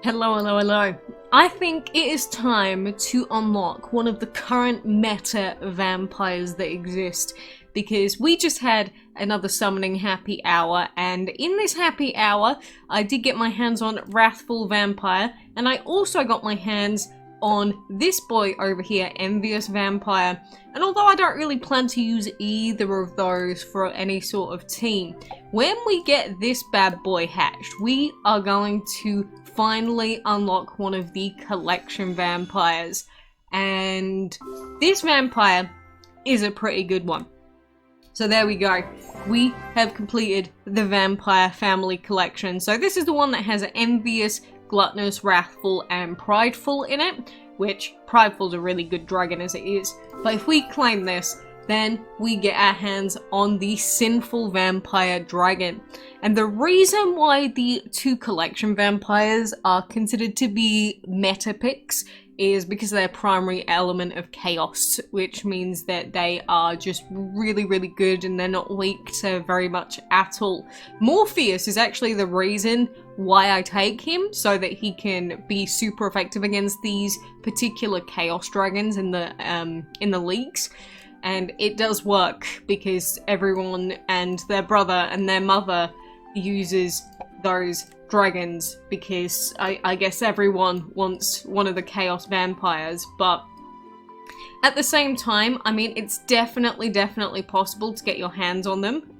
Hello, hello, hello. I think it is time to unlock one of the current meta vampires that exist, because we just had another summoning happy hour, and in this happy hour I did get my hands on Wrathful Vampire, and I also got my hands on this boy over here, Envious Vampire. And although I don't really plan to use either of those for any sort of team, when we get this bad boy hatched, we are going to finally unlock one of the collection vampires. And this vampire is a pretty good one. So there we go. We have completed the Vampire Family Collection. So this is the one that has Envious, Gluttonous, Wrathful, and Prideful in it, which Prideful's a really good dragon as it is. But if we claim this, then we get our hands on the Sinful Vampire dragon. And the reason why the two collection vampires are considered to be meta picks is because of their primary element of chaos, which means that they are just really, really good and they're not weak to very much at all. Morpheus is actually the reason why I take him, so that he can be super effective against these particular chaos dragons in the leagues. And it does work because everyone and their brother and their mother uses those dragons, because I guess everyone wants one of the chaos vampires. But at the same time, I mean, it's definitely possible to get your hands on them.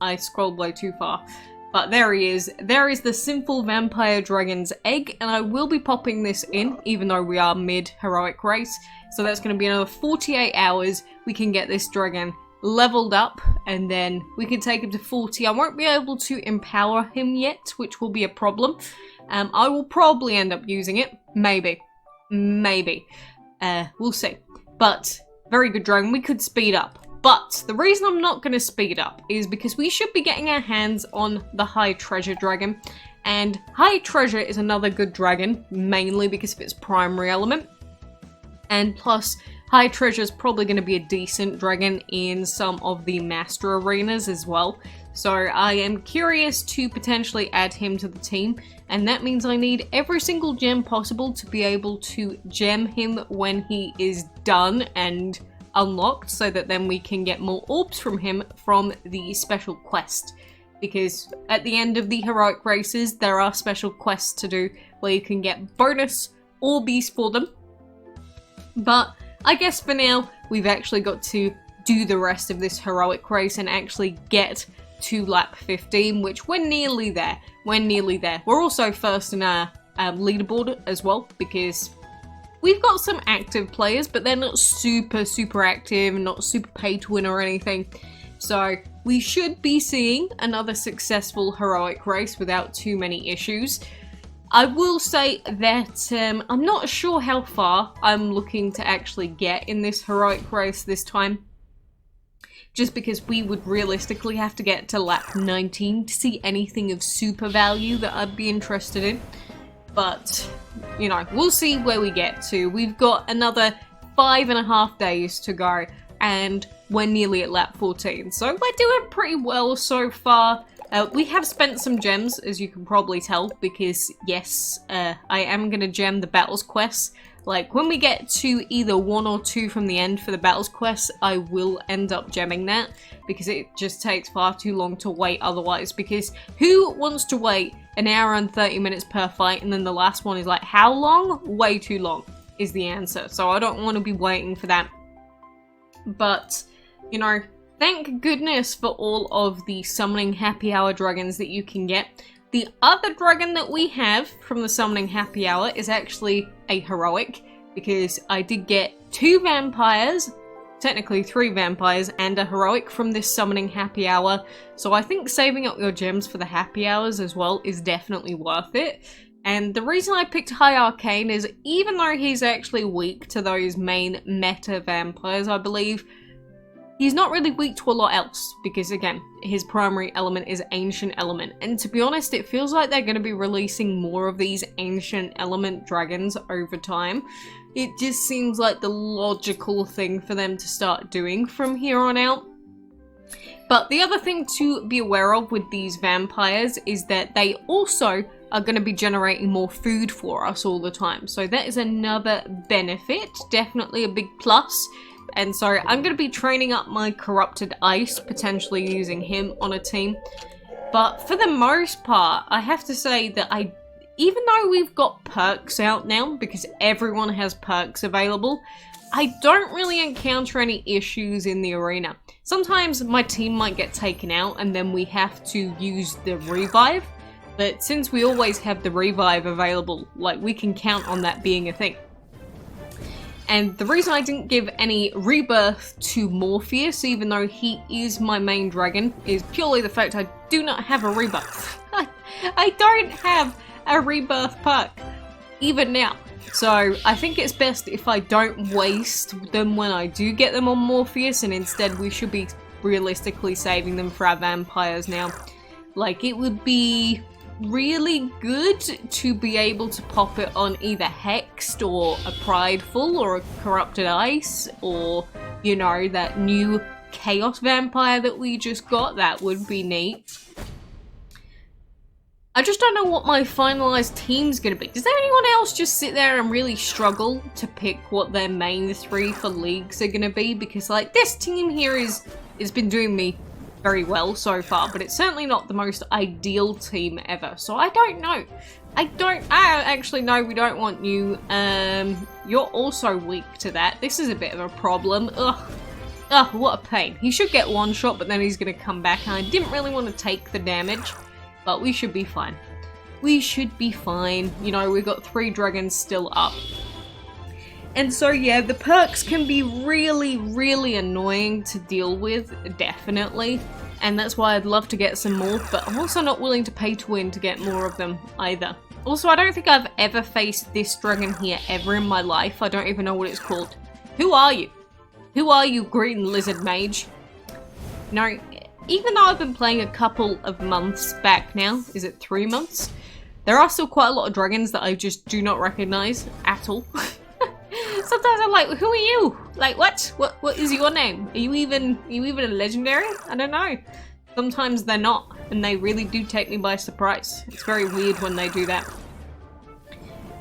I scrolled way too far. But there he is. There is the Sinful Vampire Dragon's egg, and I will be popping this in, even though we are mid-heroic race. So that's going to be another 48 hours. We can get this dragon leveled up, and then we can take him to 40. I won't be able to empower him yet, which will be a problem. I will probably end up using it. Maybe. We'll see. But, very good dragon. We could speed up. But the reason I'm not going to speed up is because we should be getting our hands on the High Treasure Dragon. And High Treasure is another good dragon, mainly because of its primary element. And plus, High Treasure is probably going to be a decent dragon in some of the Master Arenas as well. So I am curious to potentially add him to the team. And that means I need every single gem possible to be able to gem him when he is done and unlocked, so that then we can get more orbs from him from the special quest. Because at the end of the heroic races, there are special quests to do where you can get bonus orbies for them. But I guess for now, we've actually got to do the rest of this heroic race and actually get to lap 15, which we're nearly there. We're also first in our leaderboard as well, because we've got some active players, but they're not super active, not super pay to win or anything. So we should be seeing another successful heroic race without too many issues. I will say that I'm not sure how far I'm looking to actually get in this heroic race this time. Just because we would realistically have to get to lap 19 to see anything of super value that I'd be interested in. But, you know, we'll see where we get to. We've got another 5.5 days to go, and we're nearly at lap 14. So we're doing pretty well so far. We have spent some gems, as you can probably tell, because yes, I am going to gem the battles quests. Like, when we get to either 1 or 2 from the end for the battles quests, I will end up gemming that, because it just takes far too long to wait otherwise. Because who wants to wait an hour and 30 minutes per fight, and then the last one is like, how long? Way too long is the answer. So I don't want to be waiting for that. But, you know, thank goodness for all of the summoning happy hour dragons that you can get. The other dragon that we have from the summoning happy hour is actually a heroic, because I did get 2 vampires, technically 3 vampires, and a heroic from this summoning happy hour. So I think saving up your gems for the happy hours as well is definitely worth it. And the reason I picked High Arcane is, even though he's actually weak to those main meta vampires, I believe, he's not really weak to a lot else, because again, his primary element is Ancient Element. And to be honest, it feels like they're going to be releasing more of these Ancient Element dragons over time. It just seems like the logical thing for them to start doing from here on out. But the other thing to be aware of with these vampires is that they also are going to be generating more food for us all the time. So that is another benefit, definitely a big plus. And so I'm going to be training up my Corrupted Ice, potentially using him on a team. But for the most part, I have to say that even though we've got perks out now, because everyone has perks available, I don't really encounter any issues in the arena. Sometimes my team might get taken out and then we have to use the revive. But since we always have the revive available, like, we can count on that being a thing. And the reason I didn't give any rebirth to Morpheus, even though he is my main dragon, is purely the fact I do not have a rebirth. I don't have a rebirth perk, even now. So I think it's best if I don't waste them when I do get them on Morpheus, and instead we should be realistically saving them for our vampires now. Like, it would be really good to be able to pop it on either Hexed or a Prideful or a Corrupted Ice, or, you know, that new Chaos Vampire that we just got. That would be neat. I just don't know what my finalized team's gonna be. Does anyone else just sit there and really struggle to pick what their main 3 for leagues are gonna be? Because, like, this team here has been doing me very well so far, but it's certainly not the most ideal team ever. So I don't know. I actually know we don't want you. You're also weak to that. This is a bit of a problem. Ugh, what a pain. He should get one shot, but then he's gonna come back, and I didn't really want to take the damage. But we should be fine. We should be fine. You know, we've got 3 dragons still up. And so, yeah, the perks can be really, really annoying to deal with, definitely. And that's why I'd love to get some more, but I'm also not willing to pay to win to get more of them either. Also, I don't think I've ever faced this dragon here ever in my life. I don't even know what it's called. Who are you? Who are you, green lizard mage? No. Even though I've been playing a couple of months back now, is it 3 months? There are still quite a lot of dragons that I just do not recognize at all. Sometimes I'm like, who are you? Like, what? What is your name? Are you even a legendary? I don't know. Sometimes they're not, and they really do take me by surprise. It's very weird when they do that.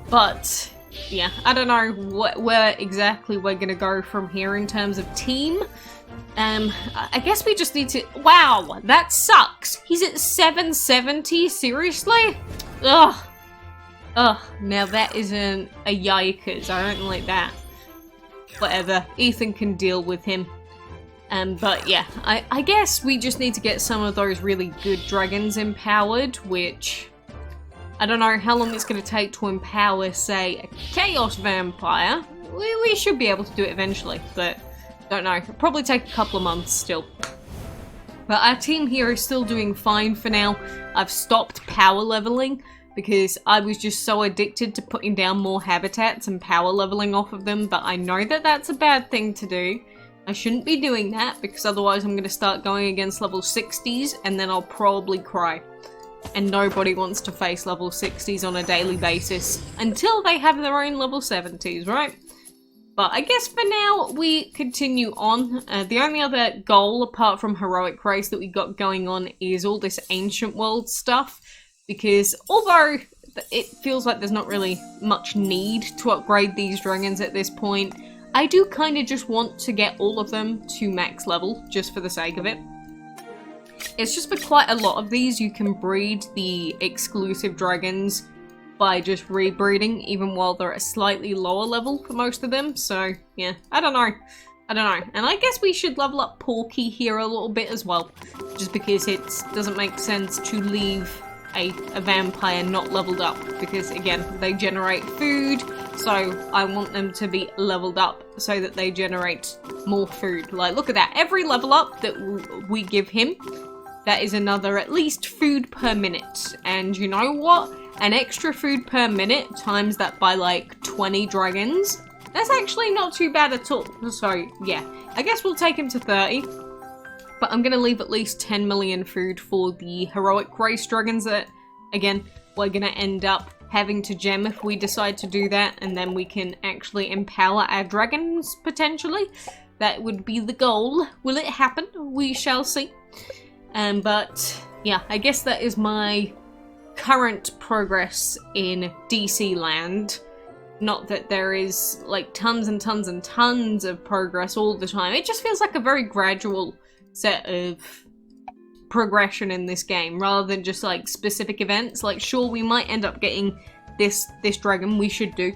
But yeah, I don't know where exactly we're gonna go from here in terms of team. I guess we just need to... Wow, that sucks. He's at 770? Seriously? Ugh. Now that isn't a yikers. I don't like that. Whatever. Ethan can deal with him. But yeah, I guess we just need to get some of those really good dragons empowered, which... I don't know how long it's going to take to empower, say, a Chaos Vampire. We should be able to do it eventually, but... Don't know. It'll probably take a couple of months still. But our team here is still doing fine for now. I've stopped power leveling because I was just so addicted to putting down more habitats and power leveling off of them. But I know that that's a bad thing to do. I shouldn't be doing that because otherwise I'm going to start going against level 60s and then I'll probably cry. And nobody wants to face level 60s on a daily basis until they have their own level 70s, right? But I guess for now, we continue on. The only other goal, apart from Heroic Race, that we got going on is all this Ancient World stuff. Because although it feels like there's not really much need to upgrade these dragons at this point, I do kind of just want to get all of them to max level, just for the sake of it. It's just for quite a lot of these, you can breed the exclusive dragons by just rebreeding, even while they're at a slightly lower level for most of them. So, yeah, I don't know. And I guess we should level up Porky here a little bit as well, just because it doesn't make sense to leave a vampire not leveled up, because, again, they generate food, so I want them to be leveled up so that they generate more food. Like, look at that. Every level up that we give him, that is another at least food per minute. And you know what? An extra food per minute times that by like 20 dragons. That's actually not too bad at all. So yeah, I guess we'll take him to 30. But I'm going to leave at least 10 million food for the Heroic Race dragons that, again, we're going to end up having to gem if we decide to do that. And then we can actually empower our dragons, potentially. That would be the goal. Will it happen? We shall see. But yeah, I guess that is my current progress in DC land. Not that there is like tons and tons and tons of progress all the time. It just feels like a very gradual set of progression in this game, rather than just like specific events. Like, sure, we might end up getting this dragon, we should do.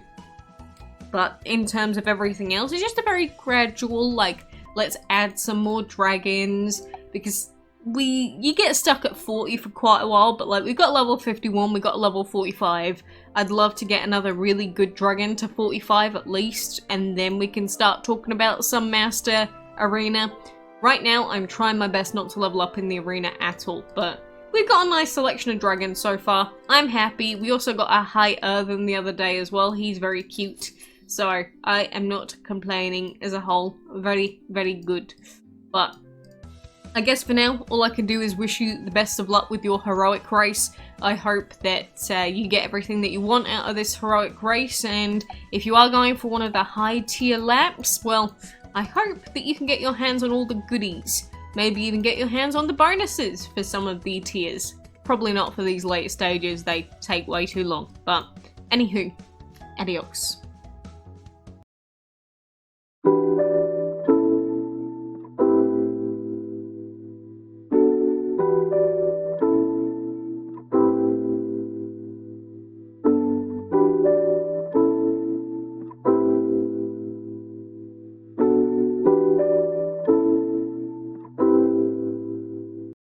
But in terms of everything else, it's just a very gradual, like, let's add some more dragons, because you get stuck at 40 for quite a while, but like, we've got level 51, we got level 45. I'd love to get another really good dragon to 45 at least, and then we can start talking about some master arena. Right now, I'm trying my best not to level up in the arena at all, but we've got a nice selection of dragons so far. I'm happy. We also got a high Earthen the other day as well. He's very cute. So I am not complaining as a whole. Very, very good. But I guess for now, all I can do is wish you the best of luck with your heroic race. I hope that you get everything that you want out of this heroic race, and if you are going for one of the high tier laps, well, I hope that you can get your hands on all the goodies. Maybe even get your hands on the bonuses for some of the tiers. Probably not for these late stages, they take way too long. But anywho, adios.